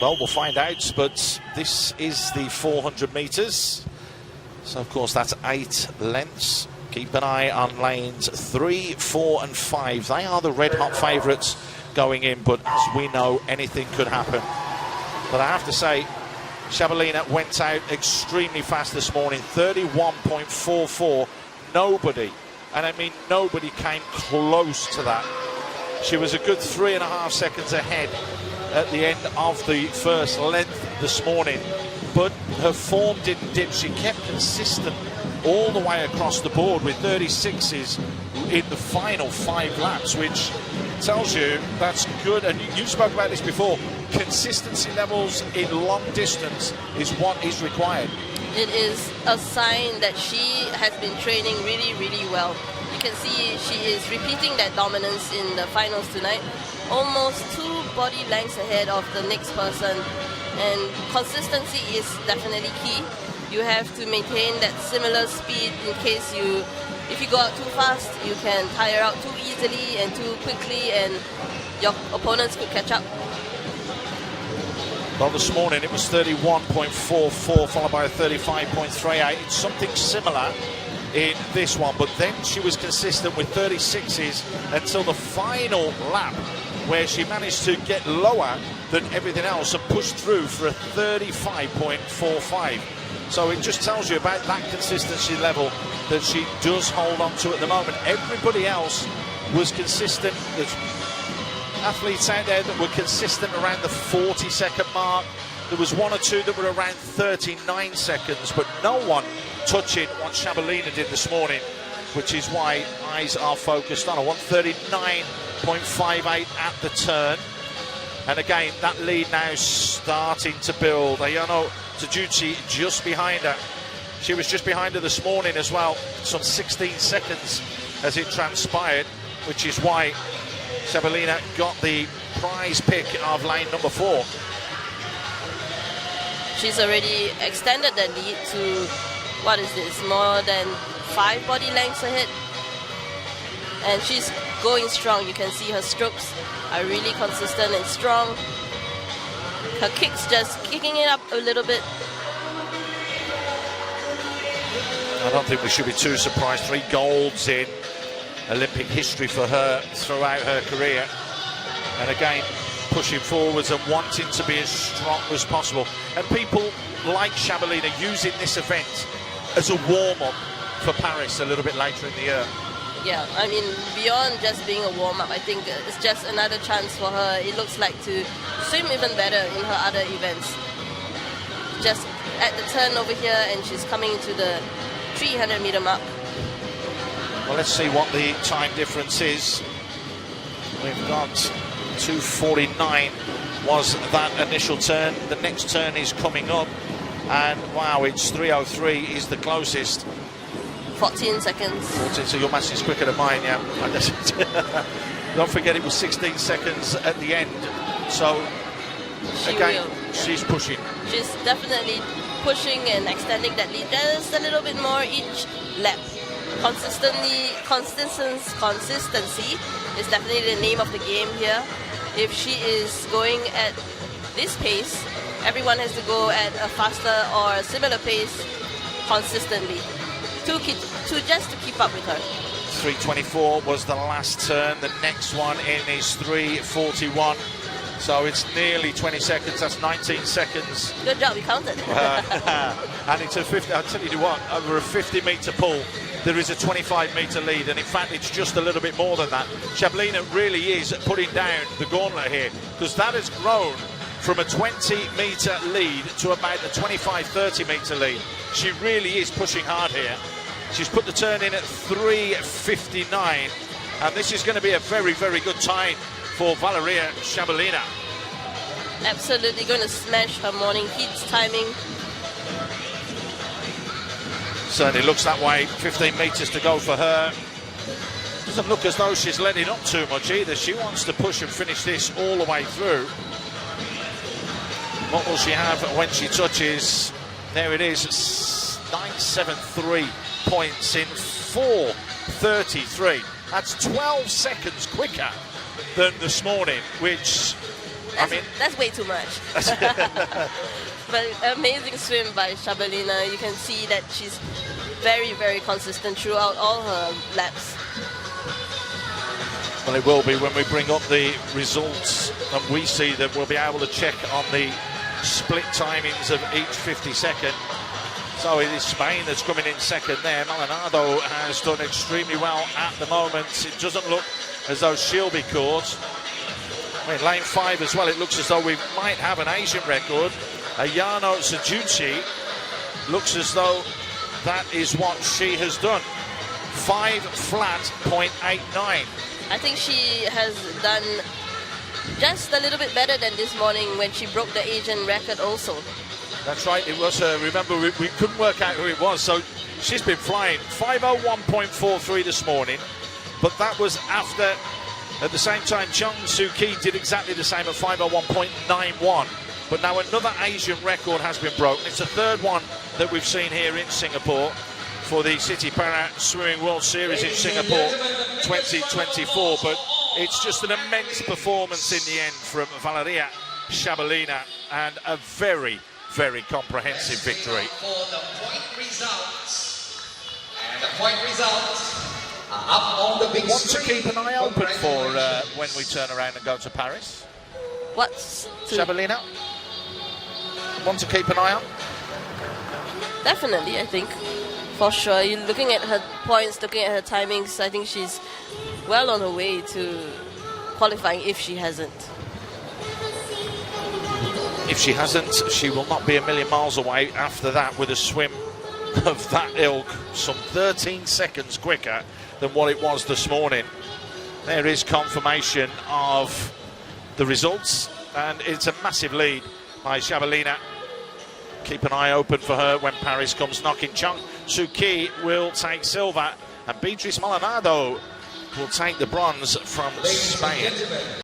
Well, we'll find out, but this is the 400 metres. So, of course, that's 8 lengths. Keep an eye on lanes 3, 4 and 5. They are the red-hot favourites going in, but as we know, anything could happen. But I have to say, Shabalina went out extremely fast this morning, 31.44. Nobody, and I mean nobody, came close to that. She was a good 3.5 seconds ahead at the end of the first length this morning, but her form didn't dip. She kept consistent all the way across the board with 36s in the final 5 laps, which tells you that's good. And you spoke about this before. Consistency levels in long distance is what is required. It is a sign that she has been training really, really well. You can see she is repeating that dominance in the finals tonight. Almost 2 body lengths ahead of the next person. And consistency is definitely key. You have to maintain that similar speed in case if you go out too fast, you can tire out too easily and too quickly, and your opponents could catch up. Well, this morning it was 31.44 followed by a 35.38. It's something similar in this one, but then she was consistent with 36s until the final lap, where she managed to get lower than everything else and push through for a 35.45. So it just tells you about that consistency level that she does hold on to at the moment. Everybody else was consistent. There's athletes out there that were consistent around the 40-second mark. There was 1 or 2 that were around 39 seconds, but no one touching what Shabalina did this morning, which is why eyes are focused on her. 139.58 at the turn. And again, that lead now starting to build. Ayano Tajuchi just behind her. She was just behind her this morning as well, some 16 seconds as it transpired, which is why Shabalina got the prize pick of lane number 4. She's already extended the lead to, what is this, more than 5 body lengths ahead. And she's going strong. You can see her strokes are really consistent and strong. Her kicks just kicking it up a little bit. I don't think we should be too surprised. 3 golds in Olympic history for her throughout her career. And again, pushing forwards and wanting to be as strong as possible. And people like Shabalina using this event as a warm-up for Paris a little bit later in the year. Yeah, I mean, beyond just being a warm-up, I think it's just another chance for her. It looks like to swim even better in her other events. Just at the turn over here, and she's coming to the 300-meter mark. Well, let's see what the time difference is. We've got 2:49 was that initial turn. The next turn is coming up, and wow, it's 3:03 is the closest. 14 seconds. 14, so your match is quicker than mine, yeah. Don't forget it was 16 seconds at the end. So, she's pushing. She's definitely pushing and extending that lead just a little bit more each lap. Consistency is definitely the name of the game here. If she is going at this pace, everyone has to go at a faster or a similar pace consistently just to keep up with her. 3:24 was the last turn. The next one in is 3:41. So it's nearly 20 seconds. That's 19 seconds. Good job, you counted. And it's a 50. I'll tell you what, over a 50-meter pull, there is a 25-meter lead, and in fact, it's just a little bit more than that. Shabalina really is putting down the gauntlet here, because that has grown from a 20-meter lead to about a 25-30-meter lead. She really is pushing hard here. She's put the turn in at 3:59, and this is going to be a very, very good time for Valeria Shabalina. Absolutely going to smash her morning heats timing. Certainly looks that way. 15 metres to go for her. Doesn't look as though she's letting up too much either. She wants to push and finish this all the way through. What will she have when she touches? There it is, 973 points in 4:33. That's 12 seconds quicker than this morning, which That's way too much. But amazing swim by Shabelina. You can see that she's very, very consistent throughout all her laps. Well, it will be when we bring up the results and we see that we'll be able to check on the split timings of each 52nd. So it is Spain that's coming in second there. Maldonado has done extremely well at the moment. It doesn't look as though she'll be caught. I mean, lane 5 as well, it looks as though we might have an Asian record. Ayano Suzuki looks as though that is what she has done. 5 flat 0.89. I think she has done just a little bit better than this morning when she broke the Asian record also. That's right, it was her. Remember, we couldn't work out who it was, so she's been flying. 5:01.43 this morning, but that was after, at the same time, Chung Soo Ki did exactly the same at 5:01.91. But now another Asian record has been broken. It's the third one that we've seen here in Singapore for the City Para Swimming World Series in Singapore 2024. But it's just an immense performance in the end from Valeria Shabelina, and a very, very comprehensive victory. For the point results, and the point results are up on the big Want to screen. keep an eye open for when we turn around and go to Paris? What's Shabelina? Want to keep an eye on? Definitely, I think. For sure. You're looking at her points, looking at her timings. I think she's well on her way to qualifying if she hasn't. If she hasn't, she will not be a million miles away after that with a swim of that ilk, some 13 seconds quicker than what it was this morning. There is confirmation of the results, and it's a massive lead by Shabelina. Keep an eye open for her when Paris comes knocking. Chung Soo Ki will take silver, and Beatrice Maldonado will take the bronze from Spain.